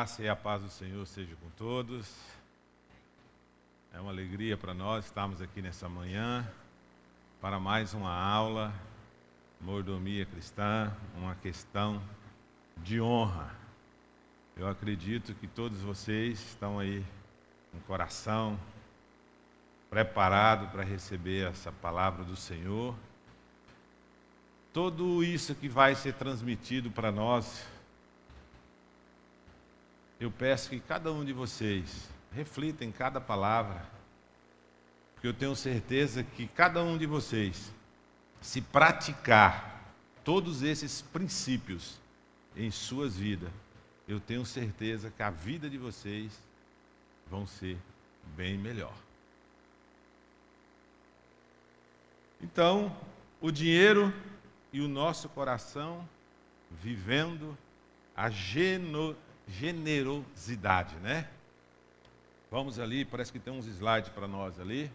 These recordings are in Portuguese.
graça e a paz do Senhor seja com todos. É uma alegria para nós estarmos aqui nessa manhã para mais uma aula, mordomia cristã, uma questão de honra. Eu acredito que todos vocês estão aí com o coração preparado para receber essa palavra do Senhor. Tudo isso que vai ser transmitido para nós, eu peço que cada um de vocês reflita em cada palavra, porque eu tenho certeza que cada um de vocês, se praticar todos esses princípios em suas vidas, eu tenho certeza que a vida de vocês vão ser bem melhor. Então, o dinheiro e o nosso coração vivendo a generosidade, né? Vamos ali, parece que tem uns slides para nós ali.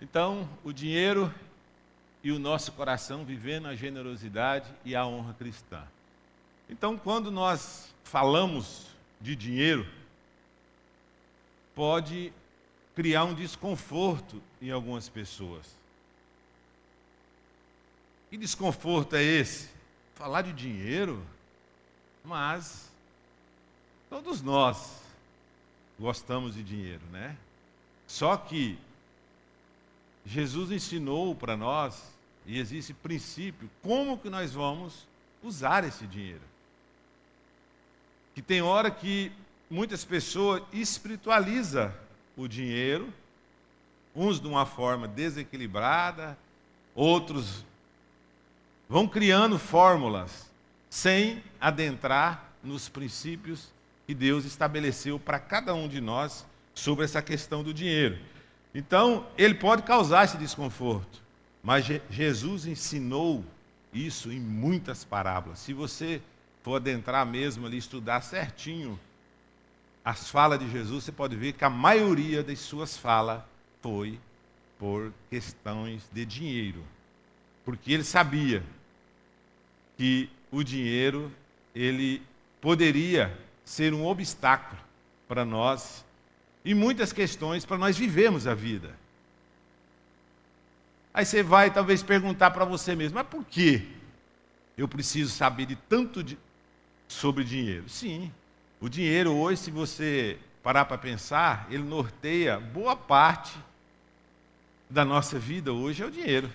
Então, o dinheiro e o nosso coração vivendo a generosidade e a honra cristã. Então, quando nós falamos de dinheiro, pode criar um desconforto em algumas pessoas. Que desconforto é esse? Falar de dinheiro? Mas todos nós gostamos de dinheiro, né? Só que Jesus ensinou para nós, e existe princípio, como que nós vamos usar esse dinheiro. Que tem hora que muitas pessoas espiritualizam o dinheiro, uns de uma forma desequilibrada, outros vão criando fórmulas sem adentrar nos princípios que Deus estabeleceu para cada um de nós sobre essa questão do dinheiro. Então, ele pode causar esse desconforto, mas Jesus ensinou isso em muitas parábolas. Se você for adentrar mesmo ali, estudar certinho as falas de Jesus, você pode ver que a maioria das suas falas foi por questões de dinheiro. Porque ele sabia que o dinheiro, ele poderia ser um obstáculo para nós e muitas questões para nós vivermos a vida. Aí você vai talvez perguntar para você mesmo, mas por que eu preciso saber de tanto sobre dinheiro? Sim, o dinheiro hoje, se você parar para pensar, ele norteia boa parte da nossa vida hoje é o dinheiro.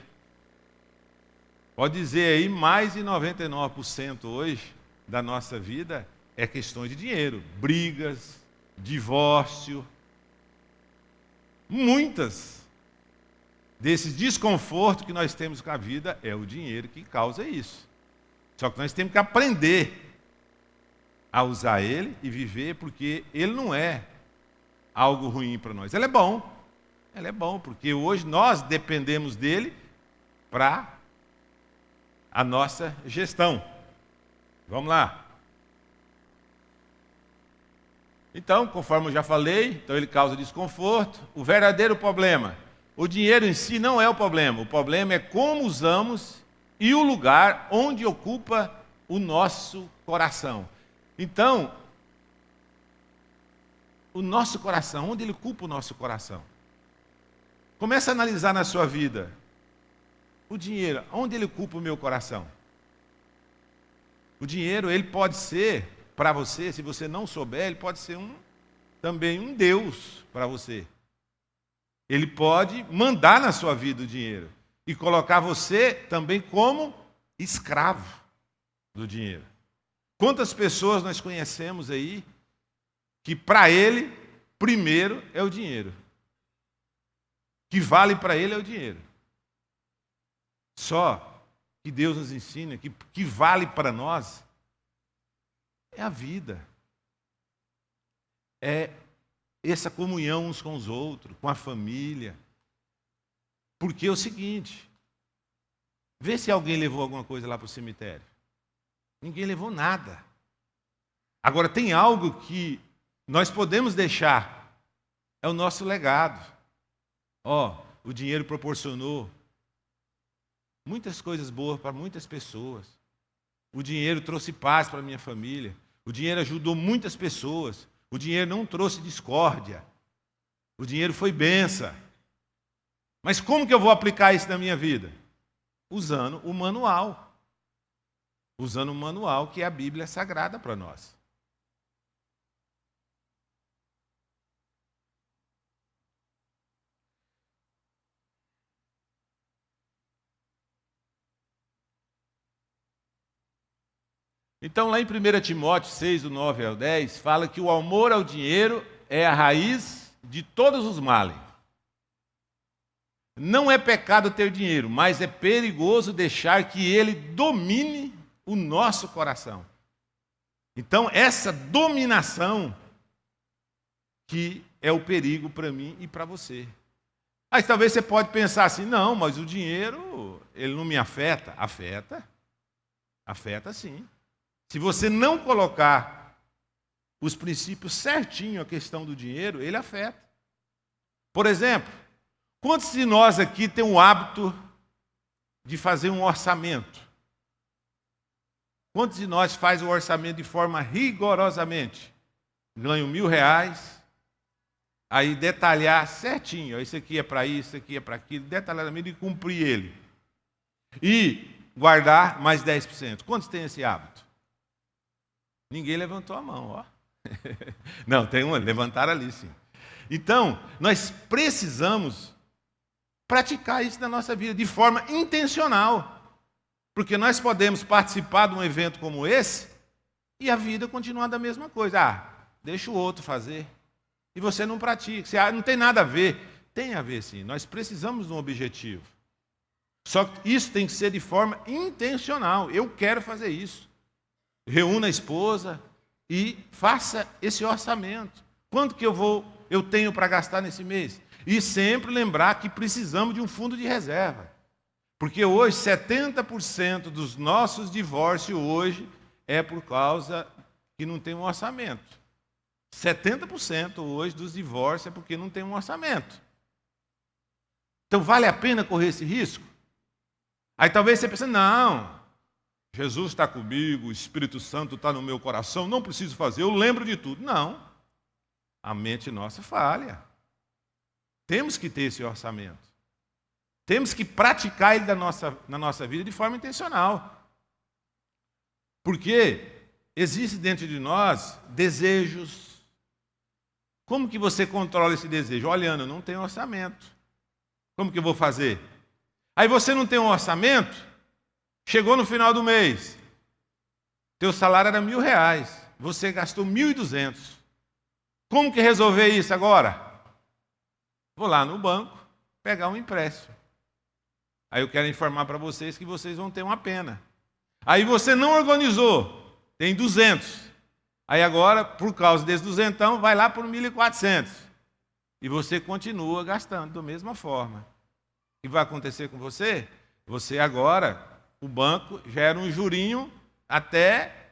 Pode dizer aí, mais de 99% hoje da nossa vida é questão de dinheiro. Brigas, divórcio. Muitas desses desconfortos que nós temos com a vida é o dinheiro que causa isso. Só que nós temos que aprender a usar ele e viver, porque ele não é algo ruim para nós. Ele é bom. Ele é bom, porque hoje nós dependemos dele para a nossa gestão. Vamos lá. Então, conforme eu já falei, então ele causa desconforto. O verdadeiro problema, o dinheiro em si não é o problema é como usamos e o lugar onde ocupa o nosso coração. Então, o nosso coração, onde ele ocupa o nosso coração? Comece a analisar na sua vida. O dinheiro, onde ele ocupa o meu coração? O dinheiro, ele pode ser, para você, se você não souber, ele pode ser também um Deus para você. Ele pode mandar na sua vida o dinheiro e colocar você também como escravo do dinheiro. Quantas pessoas nós conhecemos aí que para ele, primeiro é o dinheiro. Que vale para ele é o dinheiro. Só que Deus nos ensina que vale para nós é a vida. É essa comunhão uns com os outros, com a família. Porque é o seguinte, vê se alguém levou alguma coisa lá para o cemitério. Ninguém levou nada. Agora, tem algo que nós podemos deixar, é o nosso legado. O dinheiro proporcionou muitas coisas boas para muitas pessoas. O dinheiro trouxe paz para a minha família. O dinheiro ajudou muitas pessoas. O dinheiro não trouxe discórdia. O dinheiro foi bênção. Mas como que eu vou aplicar isso na minha vida? Usando o manual. Usando o manual que é a Bíblia Sagrada para nós. Então, lá em 1 Timóteo 6, do 9 ao 10, fala que o amor ao dinheiro é a raiz de todos os males. Não é pecado ter dinheiro, mas é perigoso deixar que ele domine o nosso coração. Então, essa dominação que é o perigo para mim e para você. Mas talvez você pode pensar assim, não, mas o dinheiro, ele não me afeta. Afeta. Afeta sim. Se você não colocar os princípios certinho a questão do dinheiro, ele afeta. Por exemplo, quantos de nós aqui tem o hábito de fazer um orçamento? Quantos de nós faz o orçamento de forma rigorosamente? Ganho R$1.000, aí detalhar certinho, isso aqui é para isso, isso aqui é para aquilo, detalhadamente e cumprir ele. E guardar mais 10%. Quantos têm esse hábito? Ninguém levantou a mão, ó. Não, tem uma, levantaram ali sim. Então, nós precisamos praticar isso na nossa vida de forma intencional. Porque nós podemos participar de um evento como esse e a vida continuar da mesma coisa. Deixa o outro fazer. E você não pratica. Você, não tem nada a ver. Tem a ver sim. Nós precisamos de um objetivo. Só que isso tem que ser de forma intencional. Eu quero fazer isso. Reúna a esposa e faça esse orçamento. Quanto que eu tenho para gastar nesse mês? E sempre lembrar que precisamos de um fundo de reserva. Porque hoje 70% dos nossos divórcios hoje é por causa que não tem um orçamento. 70% hoje dos divórcios é porque não tem um orçamento. Então vale a pena correr esse risco? Aí talvez você pense, não, Jesus está comigo, o Espírito Santo está no meu coração, não preciso fazer, eu lembro de tudo. Não, a mente nossa falha. Temos que ter esse orçamento. Temos que praticar ele na nossa vida de forma intencional. Porque existe dentro de nós desejos. Como que você controla esse desejo? Olhando, eu não tenho orçamento. Como que eu vou fazer? Aí você não tem um orçamento, chegou no final do mês, teu salário era R$1.000, você gastou 1.200. Como que resolver isso agora? Vou lá no banco, pegar um empréstimo. Aí eu quero informar para vocês que vocês vão ter uma pena. Aí você não organizou, tem 200. Aí agora, por causa desse 200, vai lá por 1.400. E você continua gastando da mesma forma. O que vai acontecer com você? Você agora, o banco já era um jurinho até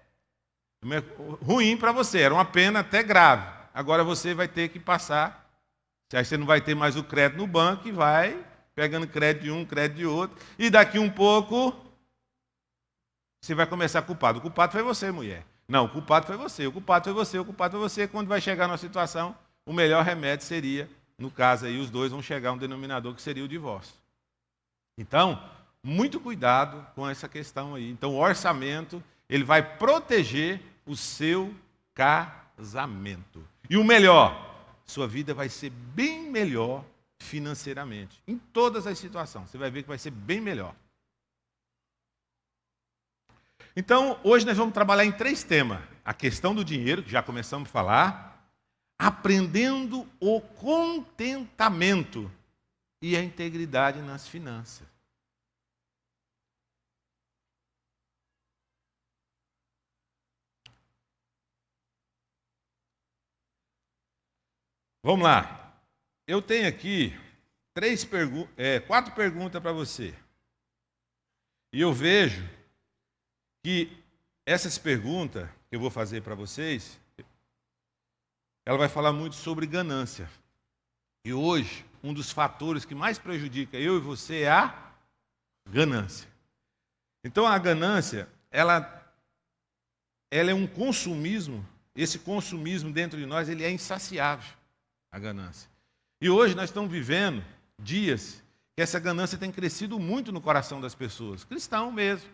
ruim para você, era uma pena até grave. Agora você vai ter que passar, aí você não vai ter mais o crédito no banco e vai pegando crédito de um, crédito de outro, e daqui um pouco você vai começar culpado. O culpado foi você, mulher. Não, o culpado foi você, o culpado foi você, o culpado foi você. Quando vai chegar numa situação, o melhor remédio seria, no caso aí, os dois vão chegar a um denominador que seria o divórcio. Então, muito cuidado com essa questão aí. Então, o orçamento, ele vai proteger o seu casamento. E o melhor, sua vida vai ser bem melhor financeiramente. Em todas as situações, você vai ver que vai ser bem melhor. Então, hoje nós vamos trabalhar em 3 temas. A questão do dinheiro, que já começamos a falar, aprendendo o contentamento e a integridade nas finanças. Vamos lá. Eu tenho aqui 4 perguntas para você. E eu vejo que essas perguntas que eu vou fazer para vocês, ela vai falar muito sobre ganância. E hoje, um dos fatores que mais prejudica eu e você é a ganância. Então, a ganância, ela é um consumismo. Esse consumismo dentro de nós, ele é insaciável, a ganância. E hoje nós estamos vivendo dias que essa ganância tem crescido muito no coração das pessoas, cristão mesmo.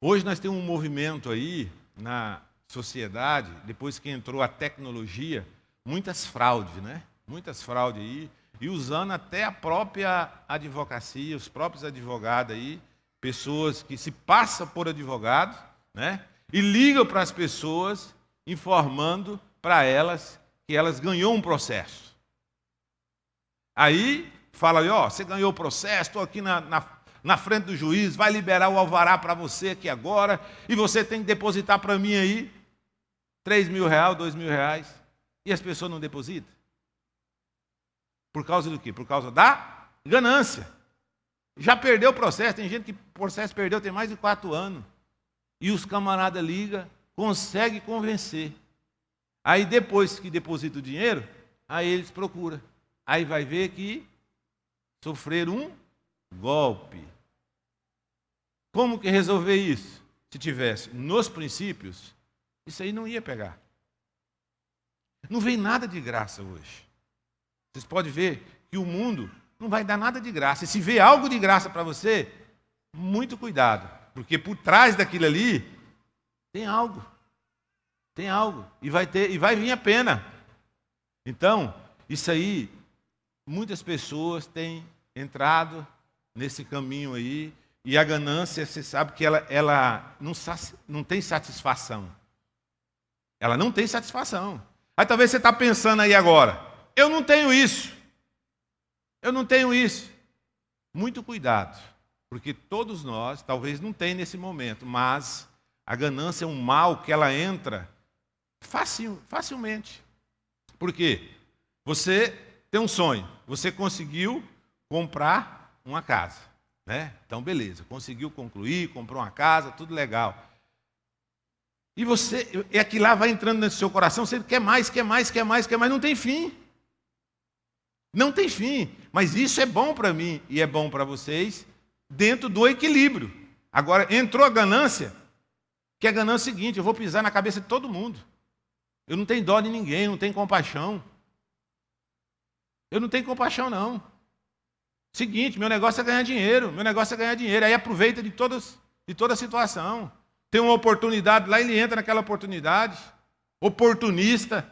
Hoje nós temos um movimento aí na sociedade, depois que entrou a tecnologia, muitas fraudes, né? Muitas fraudes aí, e usando até a própria advocacia, os próprios advogados aí, pessoas que se passam por advogados, né? E ligam para as pessoas, informando para elas que elas ganhou um processo. Aí fala, ó, você ganhou o processo, estou aqui na frente do juiz, vai liberar o alvará para você aqui agora, e você tem que depositar para mim aí R$3.000, R$2.000, e as pessoas não depositam. Por causa do quê? Por causa da ganância. Já perdeu o processo, tem gente que o processo perdeu tem mais de 4 anos. E os camaradas ligam, conseguem convencer. Aí depois que deposita o dinheiro, aí eles procuram. Aí vai ver que sofreram um golpe. Como que resolver isso? Se tivesse nos princípios, isso aí não ia pegar. Não vem nada de graça hoje. Vocês podem ver que o mundo não vai dar nada de graça. E se vê algo de graça para você, muito cuidado. Porque por trás daquilo ali, tem algo. Tem algo. E vai vir a pena. Então, isso aí, muitas pessoas têm entrado nesse caminho aí. E a ganância, você sabe que ela não tem satisfação. Ela não tem satisfação. Aí talvez você está pensando aí agora, eu não tenho isso. Eu não tenho isso. Muito cuidado, porque todos nós, talvez não tenha nesse momento, mas a ganância é um mal que ela entra facilmente. Por quê? Você tem um sonho, você conseguiu comprar uma casa, né? Então, beleza, conseguiu concluir, comprou uma casa, tudo legal. E aquilo lá vai entrando no seu coração, você quer mais, não tem fim. Não tem fim, mas isso é bom para mim e é bom para vocês dentro do equilíbrio. Agora, entrou a ganância, que a ganância é o seguinte, eu vou pisar na cabeça de todo mundo. Eu não tenho dó de ninguém, não tenho compaixão. Eu não tenho compaixão, não. Seguinte, meu negócio é ganhar dinheiro, aí aproveita de toda a situação. Tem uma oportunidade lá, ele entra naquela oportunidade, oportunista,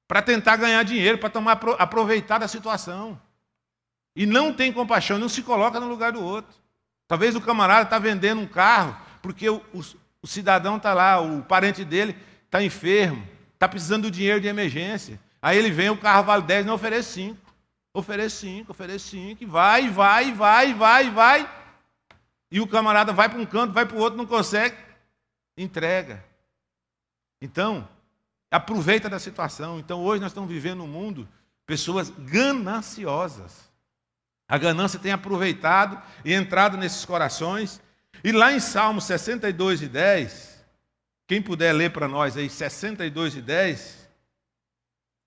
para tentar ganhar dinheiro, para aproveitar da situação. E não tem compaixão, não se coloca no lugar do outro. Talvez o camarada está vendendo um carro, porque o cidadão está lá, o parente dele está enfermo, está precisando do dinheiro de emergência. Aí ele vem, o carro vale 10, não oferece 5. Oferece 5, e vai. E o camarada vai para um canto, vai para o outro, não consegue, entrega. Então, aproveita da situação. Então, hoje nós estamos vivendo um mundo, pessoas gananciosas. A ganância tem aproveitado e entrado nesses corações. E lá em Salmo 62:10, quem puder ler para nós aí, 62:10,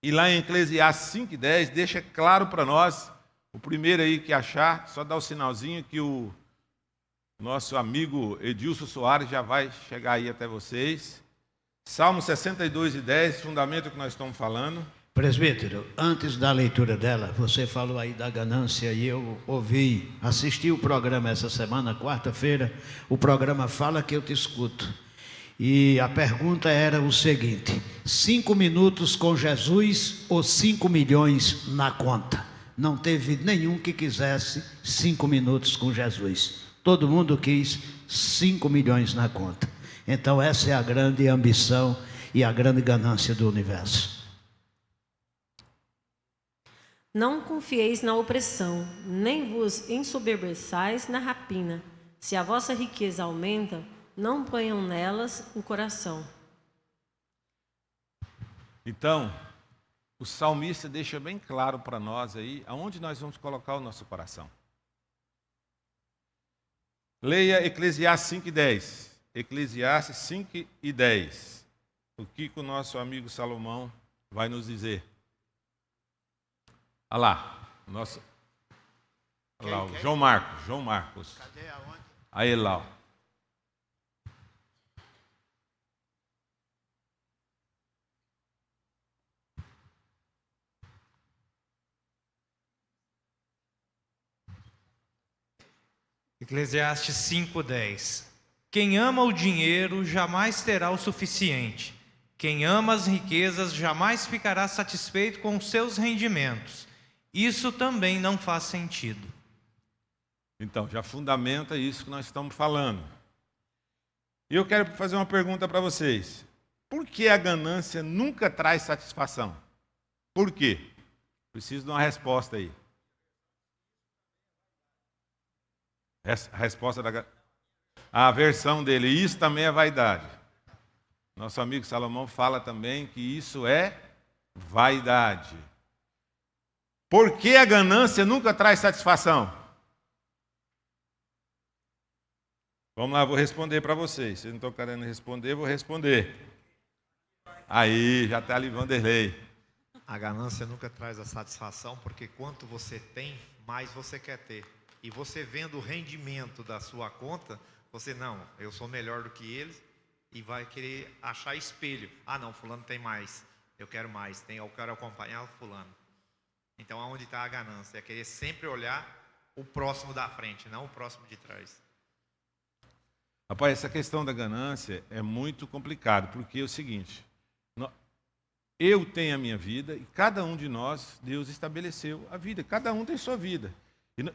e lá em Eclesiastes 5:10, deixa claro para nós, o primeiro aí que achar, só dá o sinalzinho que o nosso amigo Edilson Soares já vai chegar aí até vocês. Salmo 62:10, fundamento que nós estamos falando. Presbítero, antes da leitura dela, você falou aí da ganância e eu assisti o programa essa semana, quarta-feira, o programa Fala que eu te escuto. E a pergunta era o seguinte: 5 minutos com Jesus ou 5 milhões na conta? Não teve nenhum que quisesse 5 minutos com Jesus. Todo mundo quis 5 milhões na conta. Então essa é a grande ambição e a grande ganância do universo. Não confieis na opressão, nem vos ensoberbeçais na rapina. Se a vossa riqueza aumenta, não ponham nelas o coração. Então, o salmista deixa bem claro para nós aí, aonde nós vamos colocar o nosso coração. Leia Eclesiastes 5:10. Eclesiastes 5:10. O que o nosso amigo Salomão vai nos dizer? Olha lá, olha lá, o João Marcos. Cadê aonde? Aí lá, ó. Eclesiastes 5:10. Quem ama o dinheiro jamais terá o suficiente. Quem ama as riquezas jamais ficará satisfeito com os seus rendimentos. Isso também não faz sentido. Então, já fundamenta isso que nós estamos falando. E eu quero fazer uma pergunta para vocês. Por que a ganância nunca traz satisfação? Por quê? Preciso de uma resposta aí. A resposta a versão dele, isso também é vaidade. Nosso amigo Salomão fala também que isso é vaidade. Por que a ganância nunca traz satisfação? Vamos lá, vou responder para vocês. Vocês não estão querendo responder, vou responder. Aí, já está ali Vanderlei. A ganância nunca traz a satisfação, porque quanto você tem, mais você quer ter. E você vendo o rendimento da sua conta, você, não, eu sou melhor do que eles, e vai querer achar espelho. Ah, não, fulano tem mais, eu quero mais, eu quero acompanhar o fulano. Então, aonde está a ganância? É querer sempre olhar o próximo da frente, não o próximo de trás. Rapaz, essa questão da ganância é muito complicado, porque é o seguinte, eu tenho a minha vida e cada um de nós, Deus estabeleceu a vida, cada um tem sua vida.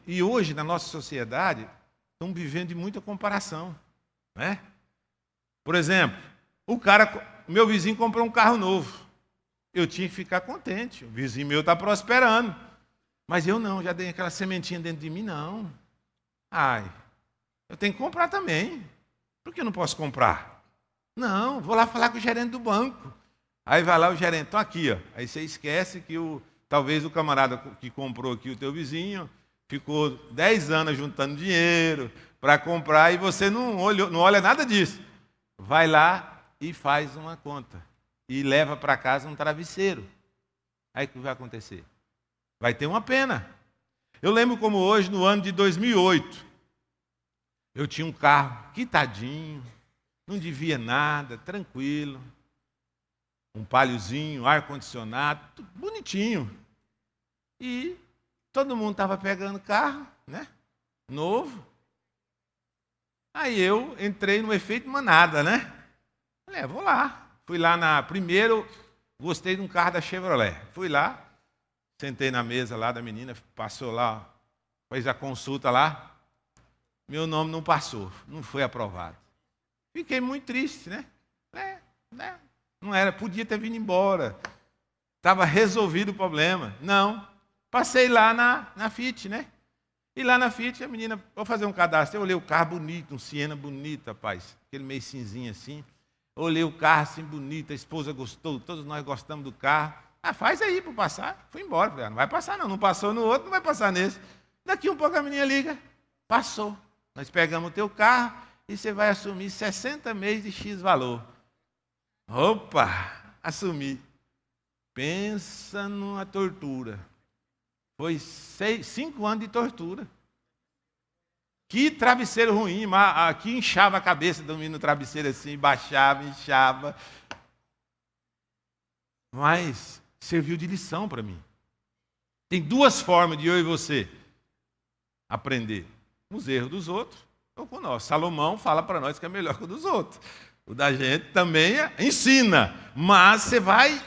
E hoje, na nossa sociedade, estamos vivendo de muita comparação, né? Por exemplo, meu vizinho comprou um carro novo, eu tinha que ficar contente, o vizinho meu está prosperando, mas eu não, já dei aquela sementinha dentro de mim, não. Ai, eu tenho que comprar também. Por que eu não posso comprar? Não, vou lá falar com o gerente do banco. Aí vai lá o gerente, então aqui, ó. Aí você esquece que talvez o camarada que comprou aqui, o teu vizinho, ficou 10 anos juntando dinheiro para comprar e você não olha nada disso. Vai lá e faz uma conta. E leva para casa um travesseiro. Aí o que vai acontecer? Vai ter uma pena. Eu lembro como hoje, no ano de 2008, eu tinha um carro quitadinho, não devia nada, tranquilo. Um paliozinho, ar-condicionado, tudo bonitinho. E todo mundo estava pegando carro, né? Novo. Aí eu entrei no efeito manada, né? Falei, vou lá. Fui lá primeiro, gostei de um carro da Chevrolet. Fui lá, sentei na mesa lá da menina, passou lá, fez a consulta lá. Meu nome não passou, não foi aprovado. Fiquei muito triste, né? Não era, podia ter vindo embora. Estava resolvido o problema. Não. Passei lá na Fiat, né? E lá na Fiat, a menina, vou fazer um cadastro. Eu olhei o carro bonito, um Siena bonito, rapaz. Aquele meio cinzinho assim. Olhei o carro assim bonito, a esposa gostou, todos nós gostamos do carro. Ah, faz aí para passar. Fui embora. Falei, não vai passar não. Não passou no outro, não vai passar nesse. Daqui um pouco a menina liga. Passou. Nós pegamos o teu carro e você vai assumir 60 meses de X valor. Opa, assumi. Pensa numa tortura. Foi 5 anos de tortura. Que travesseiro ruim, aqui inchava a cabeça dormindo no travesseiro assim, baixava, inchava. Mas serviu de lição para mim. Tem 2 formas de eu e você aprender. Os erros dos outros ou com nós. Salomão fala para nós que é melhor que o dos outros. O da gente também ensina, mas você vai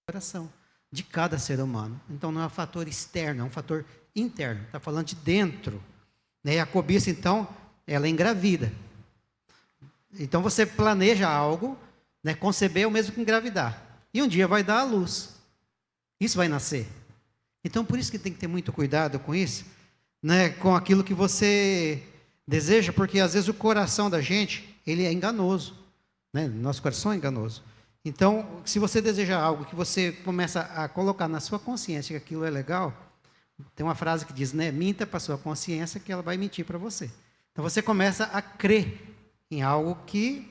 coração de cada ser humano. Então não é um fator externo, é um fator interno. Está falando de dentro. Né? E a cobiça, então, ela engravida. Então você planeja algo, né? Conceber é o mesmo que engravidar. E um dia vai dar à luz. Isso vai nascer. Então por isso que tem que ter muito cuidado com isso, né? Com aquilo que você deseja, porque às vezes o coração da gente, ele é enganoso. Né? Nosso coração é enganoso. Então, se você deseja algo que você começa a colocar na sua consciência que aquilo é legal, tem uma frase que diz, né? Minta para a sua consciência que ela vai mentir para você. Então você começa a crer em algo que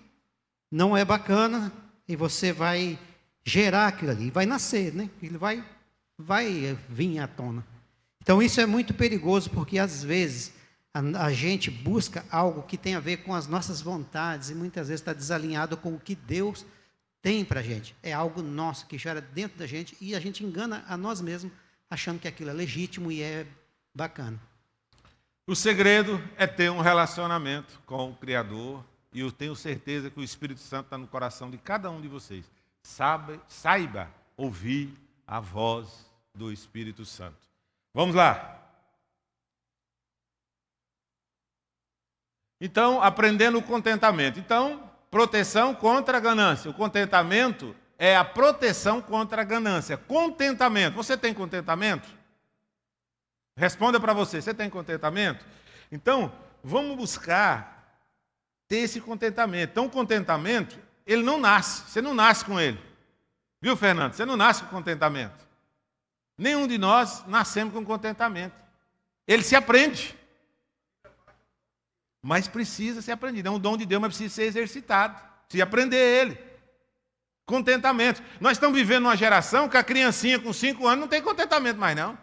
não é bacana e você vai gerar aquilo ali, vai nascer, né? Ele vai vir à tona. Então isso é muito perigoso, porque às vezes a gente busca algo que tem a ver com as nossas vontades e muitas vezes está desalinhado com o que Deus tem para a gente. É algo nosso que gera dentro da gente e a gente engana a nós mesmos achando que aquilo é legítimo e é bacana. O segredo é ter um relacionamento com o Criador, e eu tenho certeza que o Espírito Santo está no coração de cada um de vocês. Saiba ouvir a voz do Espírito Santo. Vamos lá. Então, aprendendo o contentamento. Então, proteção contra a ganância. O contentamento é a proteção contra a ganância. Contentamento. Você tem contentamento? Responda para você tem contentamento? Então, vamos buscar ter esse contentamento. Então, o contentamento, ele não nasce. Você não nasce com ele. Viu, Fernando? Você não nasce com contentamento. Nenhum de nós nascemos com contentamento. Ele se aprende. Mas precisa ser aprendido. É um dom de Deus, mas precisa ser exercitado. Precisa aprender ele. Contentamento. Nós estamos vivendo uma geração que a criancinha com 5 anos não tem contentamento mais, não.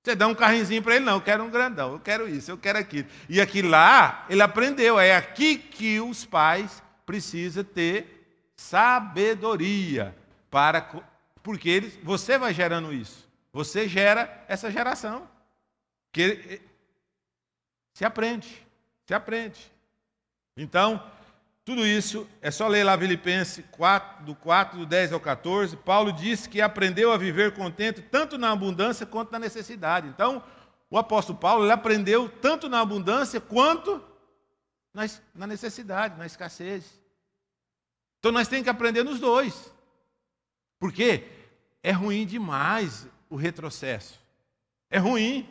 Você dá um carrinhozinho para ele, não, eu quero um grandão, eu quero isso, eu quero aquilo. E aqui lá, ele aprendeu. É aqui que os pais precisam ter sabedoria. Porque você vai gerando isso. Você gera essa geração. Que se aprende. Então, tudo isso, é só ler lá Filipenses 4, do 10 ao 14. Paulo disse que aprendeu a viver contente tanto na abundância quanto na necessidade. Então, o apóstolo Paulo, ele aprendeu tanto na abundância quanto na necessidade, na escassez. Então, nós temos que aprender nos dois. Porque é ruim demais o retrocesso. É ruim.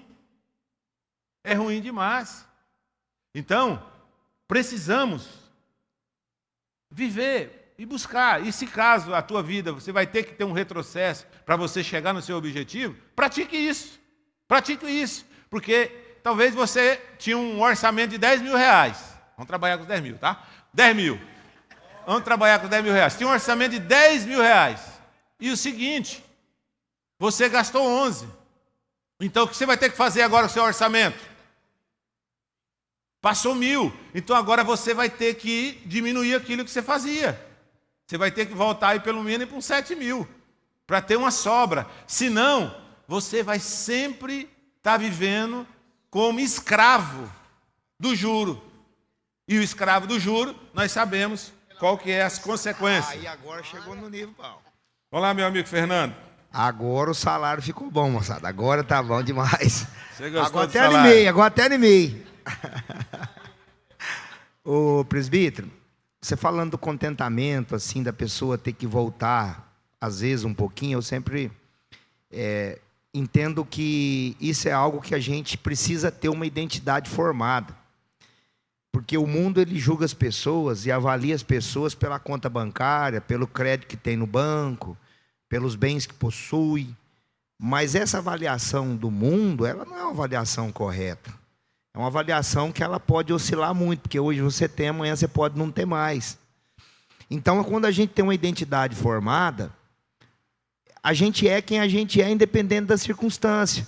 É ruim demais. Então, precisamos viver e buscar. E se caso a tua vida, você vai ter que ter um retrocesso para você chegar no seu objetivo, pratique isso. Pratique isso. Porque talvez você tinha um orçamento de 10 mil reais. Vamos trabalhar com os 10 mil, tá? 10 mil. Vamos trabalhar com 10 mil reais. Tinha um orçamento de 10 mil reais. E o seguinte, você gastou 11. Então o que você vai ter que fazer agora com o seu orçamento? Passou 1.000, então agora você vai ter que diminuir aquilo que você fazia. Você vai ter que voltar aí pelo menos para uns 7.000, para ter uma sobra. Senão, você vai sempre estar vivendo como escravo do juro. E o escravo do juro, nós sabemos qual que é as consequências. Aí agora chegou no nível bom. Olá, meu amigo Fernando. Agora o salário ficou bom, moçada. Agora tá bom demais. Você gostou Agora do até salário? animei, agora até animei. Ô presbítero, você falando do contentamento, assim, da pessoa ter que voltar, às vezes um pouquinho, eu sempre entendo que isso é algo que a gente precisa ter uma identidade formada. Porque o mundo, ele julga as pessoas e avalia as pessoas pela conta bancária, pelo crédito que tem no banco, pelos bens que possui. Mas essa avaliação do mundo, ela não é uma avaliação correta. É uma avaliação que ela pode oscilar muito, porque hoje você tem, amanhã você pode não ter mais. Então, quando a gente tem uma identidade formada, a gente é quem a gente é, independente da circunstância.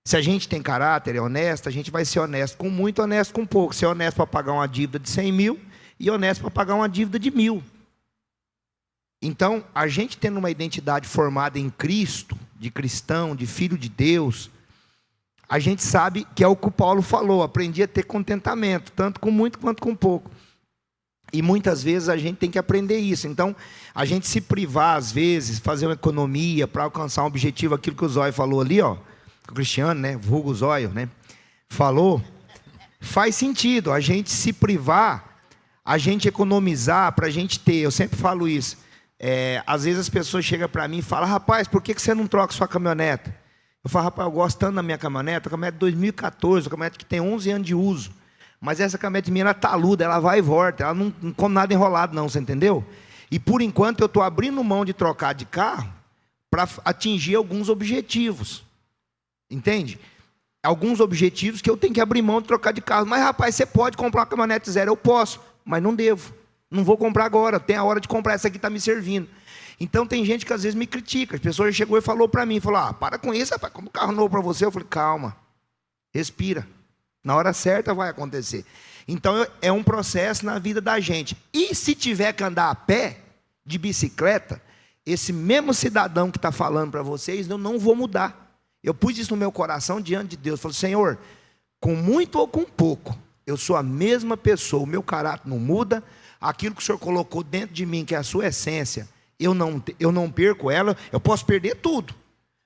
Se a gente tem caráter, é honesto, a gente vai ser honesto com muito, honesto com pouco. Ser honesto para pagar uma dívida de 100 mil e honesto para pagar uma dívida de 1.000. Então, a gente tendo uma identidade formada em Cristo, de cristão, de filho de Deus, a gente sabe que é o que o Paulo falou, aprendi a ter contentamento, tanto com muito quanto com pouco. E muitas vezes a gente tem que aprender isso. Então, a gente se privar, às vezes, fazer uma economia para alcançar um objetivo, aquilo que o Zóio falou ali, ó, o Cristiano, né, vulgo Zóio, né, falou, faz sentido. A gente se privar, a gente economizar para a gente ter. Eu sempre falo isso. Às vezes as pessoas chegam para mim e falam: rapaz, por que você não troca sua caminhonete? Eu falo: rapaz, eu gosto tanto da minha caminhonete, a caminhonete de 2014, a caminhonete que tem 11 anos de uso. Mas essa caminhonete minha, ela é taluda, ela vai e volta, ela não come nada enrolado não, você entendeu? E por enquanto eu estou abrindo mão de trocar de carro para atingir alguns objetivos. Entende? Alguns objetivos que eu tenho que abrir mão de trocar de carro. Mas rapaz, você pode comprar uma caminhonete zero? Eu posso, mas não devo. Não vou comprar agora, tem a hora de comprar, essa aqui está me servindo. Então tem gente que às vezes me critica. As pessoas chegou e falou para mim, falou: para com isso, rapaz, compra um carro novo para você. Eu falei: calma, respira. Na hora certa vai acontecer. Então é um processo na vida da gente. E se tiver que andar a pé, de bicicleta, esse mesmo cidadão que está falando para vocês, eu não vou mudar. Eu pus isso no meu coração diante de Deus. Falei: Senhor, com muito ou com pouco, eu sou a mesma pessoa, o meu caráter não muda. Aquilo que o Senhor colocou dentro de mim, que é a sua essência, eu não perco ela. Eu posso perder tudo,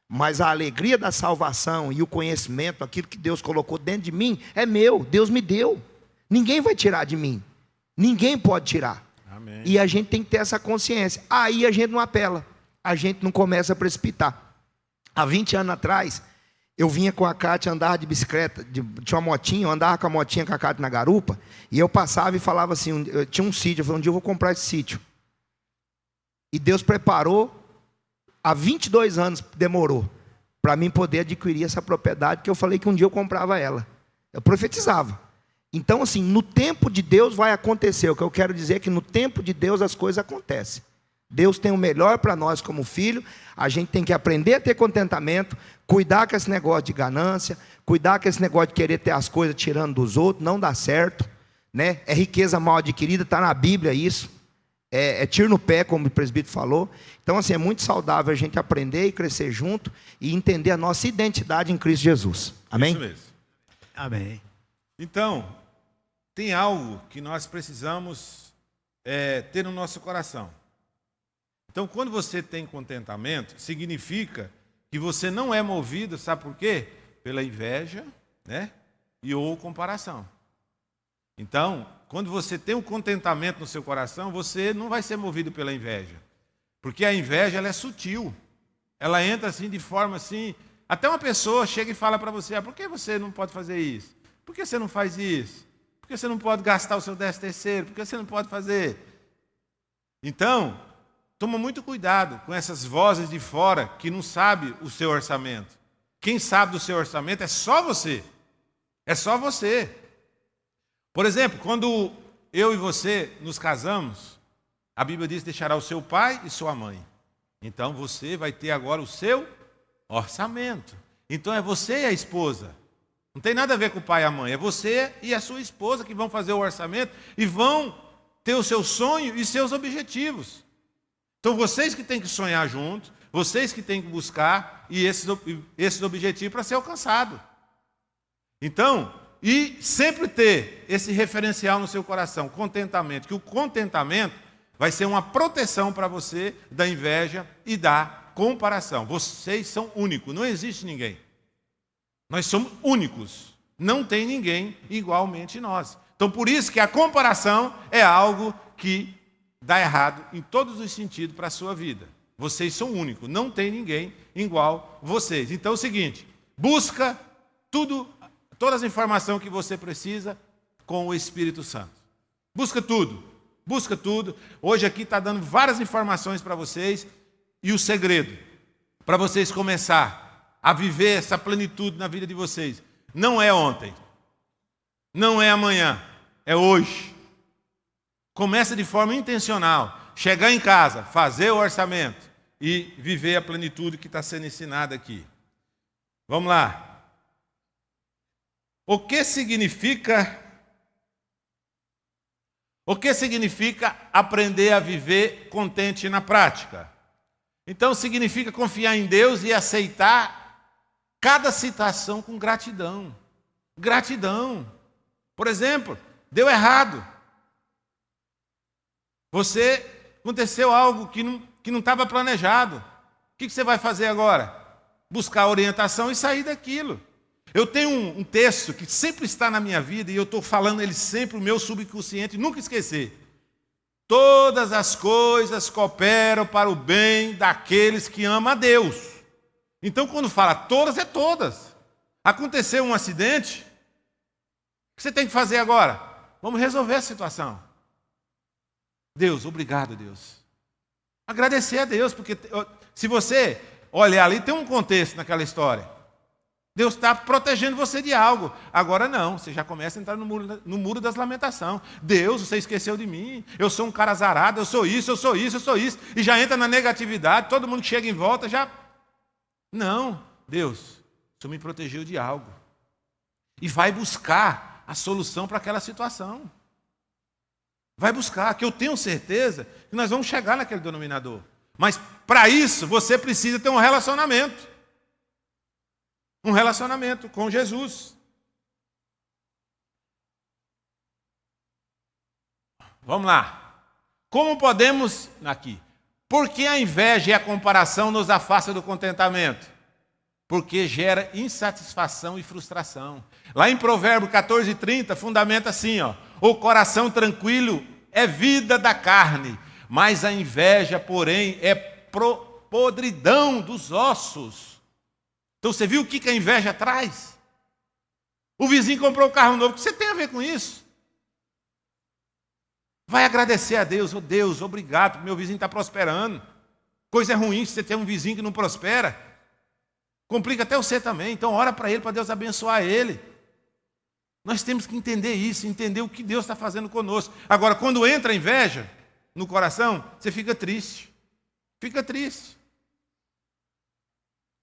mas a alegria da salvação e o conhecimento, aquilo que Deus colocou dentro de mim, é meu, Deus me deu. Ninguém vai tirar de mim, ninguém pode tirar. Amém. E a gente tem que ter essa consciência. Aí a gente não apela, a gente não começa a precipitar. Há 20 anos atrás, eu vinha com a Cátia andar de bicicleta, tinha uma motinha, eu andava com a motinha com a Cátia na garupa, e eu passava e falava assim, eu tinha um sítio, eu falei: um dia eu vou comprar esse sítio. E Deus preparou, há 22 anos demorou, para mim poder adquirir essa propriedade, que eu falei que um dia eu comprava ela. Eu profetizava. Então assim, no tempo de Deus vai acontecer. O que eu quero dizer é que no tempo de Deus as coisas acontecem. Deus tem o melhor para nós como filho. A gente tem que aprender a ter contentamento, cuidar com esse negócio de ganância, cuidar com esse negócio de querer ter as coisas tirando dos outros, não dá certo, né? É riqueza mal adquirida, está na Bíblia isso. É tiro no pé, como o presbítero falou. Então assim, é muito saudável a gente aprender e crescer junto e entender a nossa identidade em Cristo Jesus. Amém? Isso mesmo. Amém. Então, tem algo que nós precisamos ter no nosso coração. Então, quando você tem contentamento, significa que você não é movido, sabe por quê? Pela inveja, né? Ou comparação. Então, quando você tem um contentamento no seu coração, você não vai ser movido pela inveja. Porque a inveja, ela é sutil. Ela entra assim, de forma assim... Até uma pessoa chega e fala para você: por que você não pode fazer isso? Por que você não faz isso? Por que você não pode gastar o seu 13º? Por que você não pode fazer? Então, toma muito cuidado com essas vozes de fora que não sabem o seu orçamento. Quem sabe do seu orçamento é só você. É só você. Por exemplo, quando eu e você nos casamos, a Bíblia diz: deixará o seu pai e sua mãe. Então você vai ter agora o seu orçamento. Então é você e a esposa. Não tem nada a ver com o pai e a mãe. É você e a sua esposa que vão fazer o orçamento e vão ter o seu sonho e seus objetivos. Então vocês que têm que sonhar juntos, vocês que têm que buscar e esses objetivos para ser alcançado. Então, e sempre ter esse referencial no seu coração, contentamento, que o contentamento vai ser uma proteção para você da inveja e da comparação. Vocês são únicos, não existe ninguém. Nós somos únicos, não tem ninguém igualmente nós. Então por isso que a comparação é algo que dá errado em todos os sentidos para a sua vida. Vocês são únicos, não tem ninguém igual vocês. Então é o seguinte: busca todas as informações que você precisa com o Espírito Santo. Busca tudo, busca tudo. Hoje aqui está dando várias informações para vocês. E o segredo para vocês começar a viver essa plenitude na vida de vocês não é ontem, não é amanhã, é hoje. Começa de forma intencional. Chegar em casa, fazer o orçamento e viver a plenitude que está sendo ensinada aqui. Vamos lá. O que significa aprender a viver contente na prática? Então significa confiar em Deus e aceitar cada situação com gratidão. Gratidão. Por exemplo, deu errado. Aconteceu algo que não estava planejado. O que você vai fazer agora? Buscar orientação e sair daquilo. Eu tenho um texto que sempre está na minha vida, e eu estou falando ele sempre, o meu subconsciente, nunca esquecer. Todas as coisas cooperam para o bem daqueles que amam a Deus. Então, quando fala todas, é todas. Aconteceu um acidente, o que você tem que fazer agora? Vamos resolver a situação. Deus, obrigado, Deus. Agradecer a Deus, porque se você olhar ali, tem um contexto naquela história. Deus está protegendo você de algo. Agora não, você já começa a entrar no muro das lamentações. Deus, você esqueceu de mim. Eu sou um cara azarado, eu sou isso, eu sou isso, eu sou isso. E já entra na negatividade, todo mundo que chega em volta já... Não, Deus, você me protegeu de algo. E vai buscar a solução para aquela situação. Vai buscar, que eu tenho certeza que nós vamos chegar naquele denominador. Mas para isso, você precisa ter um relacionamento. Um relacionamento com Jesus. Vamos lá. Como podemos... Aqui. Por que a inveja e a comparação nos afastam do contentamento? Porque gera insatisfação e frustração. Lá em Provérbios 14:30, fundamenta assim, ó. O coração tranquilo é vida da carne, mas a inveja, porém, é podridão dos ossos. Então você viu o que a inveja traz? O vizinho comprou um carro novo, o que você tem a ver com isso? Vai agradecer a Deus, oh Deus, obrigado, porque meu vizinho está prosperando. Coisa ruim se você tem um vizinho que não prospera. Complica até você também, então ora para ele, para Deus abençoar ele. Nós temos que entender isso, entender o que Deus está fazendo conosco. Agora, quando entra a inveja no coração, você fica triste. Fica triste.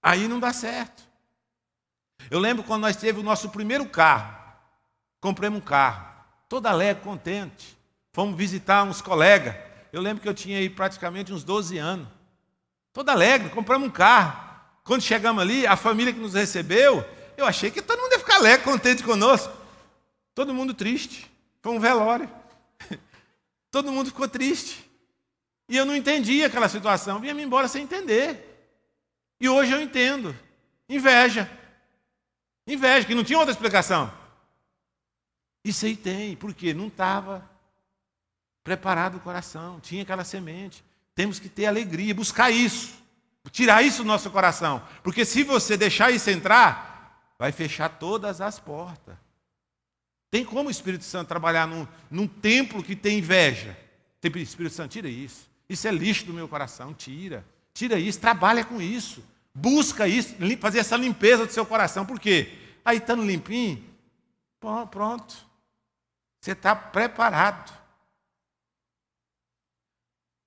Aí não dá certo. Eu lembro quando nós tivemos o nosso primeiro carro. Compramos um carro, todo alegre, contente. Fomos visitar uns colegas. Eu lembro que eu tinha aí praticamente uns 12 anos. Todo alegre, compramos um carro. Quando chegamos ali, a família que nos recebeu, eu achei que todo mundo ia ficar alegre, contente conosco. Todo mundo triste. Foi um velório. Todo mundo ficou triste. E eu não entendia aquela situação. Vinha-me embora sem entender. E hoje eu entendo. Inveja. Inveja, que não tinha outra explicação. Isso aí tem, porque não estava preparado o coração. Tinha aquela semente. Temos que ter alegria, buscar isso. Tirar isso do nosso coração. Porque se você deixar isso entrar, vai fechar todas as portas. Tem como o Espírito Santo trabalhar num templo que tem inveja? Espírito Santo, tira isso. Isso é lixo do meu coração, tira. Tira isso, trabalha com isso. Busca isso, fazer essa limpeza do seu coração. Por quê? Aí estando limpinho, pronto. Você está preparado.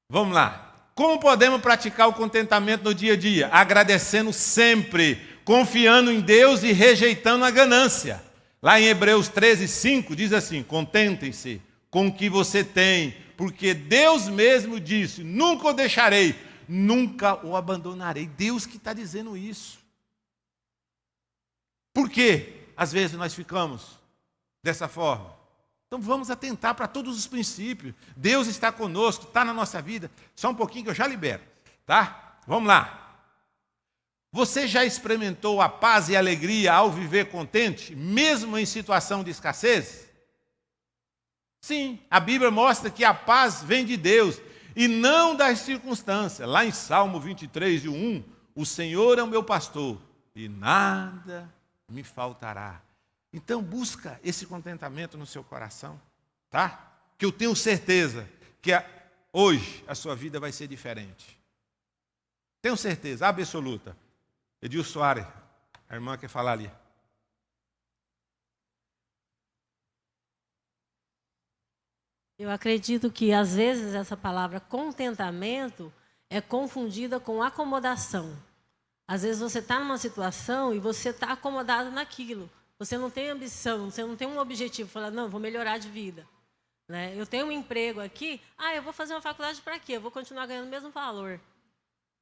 Vamos lá. Como podemos praticar o contentamento no dia a dia? Agradecendo sempre, confiando em Deus e rejeitando a ganância. Lá em Hebreus 13:5 diz assim: contentem-se com o que você tem, porque Deus mesmo disse: nunca o deixarei, nunca o abandonarei. Deus que está dizendo isso. Por que às vezes nós ficamos dessa forma? Então vamos atentar para todos os princípios. Deus está conosco, está na nossa vida. Só um pouquinho que eu já libero, tá? Vamos lá. Você já experimentou a paz e a alegria ao viver contente, mesmo em situação de escassez? Sim, a Bíblia mostra que a paz vem de Deus e não das circunstâncias. Lá em Salmo 23:1, o Senhor é o meu pastor e nada me faltará. Então busca esse contentamento no seu coração, tá? Que eu tenho certeza que hoje a sua vida vai ser diferente. Tenho certeza absoluta. Edilson Soares, a irmã quer falar ali. Eu acredito que às vezes essa palavra contentamento é confundida com acomodação. Às vezes você está numa situação e você está acomodado naquilo. Você não tem ambição, você não tem um objetivo, falar, não, vou melhorar de vida. Né? Eu tenho um emprego aqui, eu vou fazer uma faculdade para quê? Eu vou continuar ganhando o mesmo valor.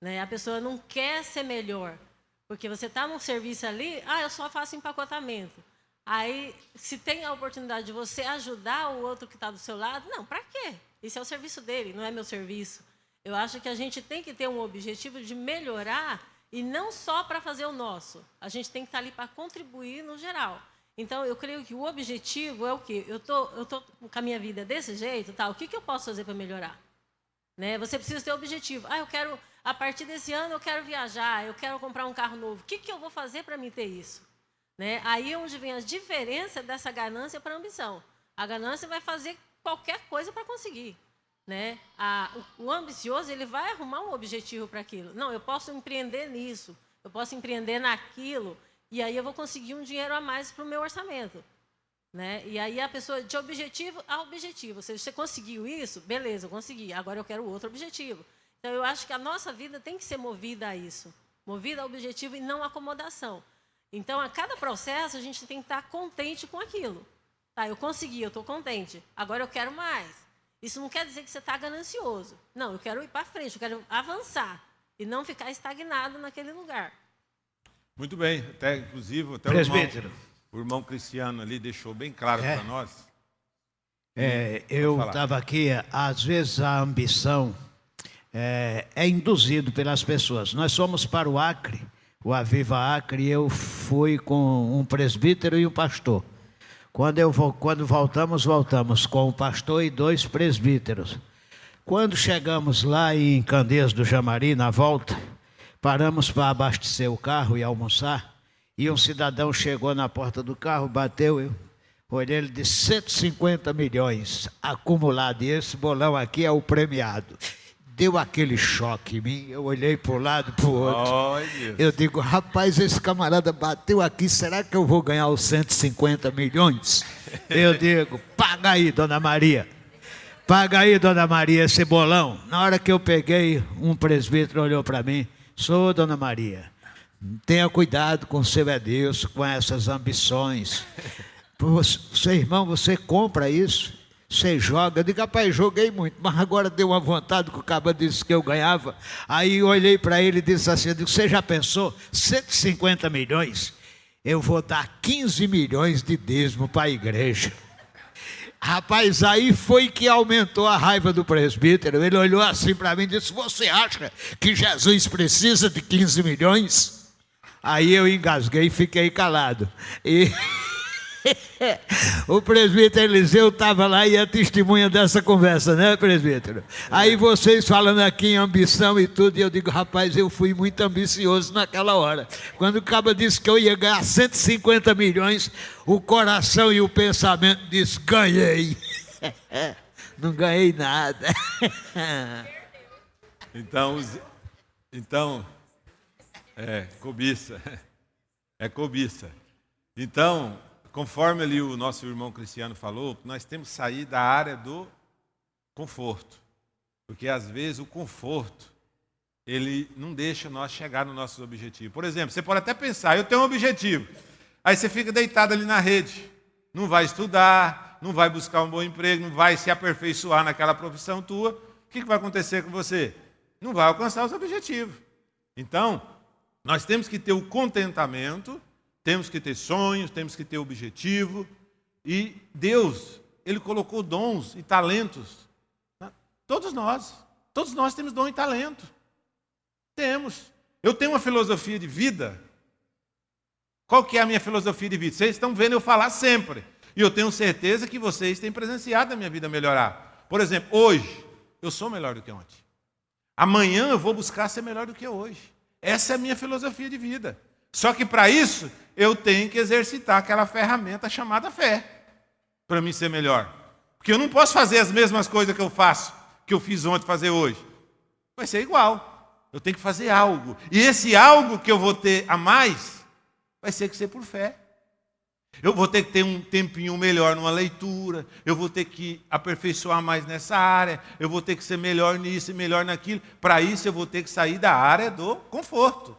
Né? A pessoa não quer ser melhor, porque você está num serviço ali, eu só faço empacotamento. Aí, se tem a oportunidade de você ajudar o outro que está do seu lado, não, para quê? Isso é o serviço dele, não é meu serviço. Eu acho que a gente tem que ter um objetivo de melhorar e não só para fazer o nosso. A gente tem que estar ali para contribuir no geral. Então, eu creio que o objetivo é o quê? Eu tô com a minha vida desse jeito, tá? O que eu posso fazer para melhorar? Né? Você precisa ter objetivo. Eu quero, a partir desse ano, eu quero viajar, eu quero comprar um carro novo. O que eu vou fazer para mim ter isso? Né? Aí é onde vem a diferença dessa ganância para a ambição. A ganância vai fazer qualquer coisa para conseguir. Né? O ambicioso, ele vai arrumar um objetivo para aquilo. Não, eu posso empreender nisso, eu posso empreender naquilo, e aí eu vou conseguir um dinheiro a mais para o meu orçamento. Né? E aí a pessoa, de objetivo a objetivo. Ou seja, você conseguiu isso? Beleza, eu consegui. Agora eu quero outro objetivo. Então, eu acho que a nossa vida tem que ser movida a isso. Movida a objetivo e não a acomodação. Então, a cada processo, a gente tem que estar contente com aquilo. Tá, eu consegui, eu estou contente. Agora eu quero mais. Isso não quer dizer que você está ganancioso. Não, eu quero ir para frente, eu quero avançar. E não ficar estagnado naquele lugar. Muito bem. Inclusive, até Presbítero. o irmão Cristiano ali deixou bem claro para nós. Eu estava aqui, às vezes a ambição é induzido pelas pessoas. Nós fomos para o Acre, o Aviva Acre, e eu fui com um presbítero e um pastor. Quando voltamos com o pastor e 2 presbíteros. Quando chegamos lá em Candeias do Jamari, na volta, paramos para abastecer o carro e almoçar, e um cidadão chegou na porta do carro, bateu, eu olhei, ele disse 150 milhões acumulado, e esse bolão aqui é o premiado. Deu aquele choque em mim, eu olhei para um lado e para o outro. Eu digo, rapaz, esse camarada bateu aqui, será que eu vou ganhar os 150 milhões? Eu digo, paga aí, dona Maria. Paga aí, dona Maria, esse bolão. Na hora que eu peguei, um presbítero olhou para mim, sou dona Maria, tenha cuidado com o seu Deus, com essas ambições. Seu irmão, você compra isso? Você joga? Eu digo, rapaz, joguei muito, mas agora deu uma vontade que o cabo disse que eu ganhava. Aí eu olhei para ele e disse assim, eu digo, você já pensou? 150 milhões? Eu vou dar 15 milhões de dízimo para a igreja. Rapaz, aí foi que aumentou a raiva do presbítero. Ele olhou assim para mim e disse, você acha que Jesus precisa de 15 milhões? Aí eu engasguei e fiquei calado. E o presbítero Eliseu estava lá e é testemunha dessa conversa, né, presbítero? Aí vocês falando aqui em ambição e tudo, e eu digo, rapaz, eu fui muito ambicioso naquela hora. Quando o cabo disse que eu ia ganhar 150 milhões, o coração e o pensamento disse, ganhei. Não ganhei nada. Cobiça. É cobiça. Então, conforme ali o nosso irmão Cristiano falou, nós temos que sair da área do conforto. Porque às vezes o conforto, ele não deixa nós chegar no nosso objetivo. Por exemplo, você pode até pensar, eu tenho um objetivo. Aí você fica deitado ali na rede. Não vai estudar, não vai buscar um bom emprego, não vai se aperfeiçoar naquela profissão tua. O que vai acontecer com você? Não vai alcançar os objetivos. Então, nós temos que ter o contentamento, temos que ter sonhos, temos que ter objetivo. E Deus, Ele colocou dons e talentos. Todos nós temos dom e talento. Temos. Eu tenho uma filosofia de vida. Qual que é a minha filosofia de vida? Vocês estão vendo eu falar sempre. E eu tenho certeza que vocês têm presenciado a minha vida melhorar. Por exemplo, hoje, eu sou melhor do que ontem. Amanhã eu vou buscar ser melhor do que hoje. Essa é a minha filosofia de vida. Só que para isso, eu tenho que exercitar aquela ferramenta chamada fé. Para mim ser melhor. Porque eu não posso fazer as mesmas coisas que eu faço, que eu fiz ontem, fazer hoje. Vai ser igual. Eu tenho que fazer algo. E esse algo que eu vou ter a mais, vai ser que ser por fé. Eu vou ter que ter um tempinho melhor numa leitura, eu vou ter que aperfeiçoar mais nessa área, eu vou ter que ser melhor nisso e melhor naquilo. Para isso eu vou ter que sair da área do conforto.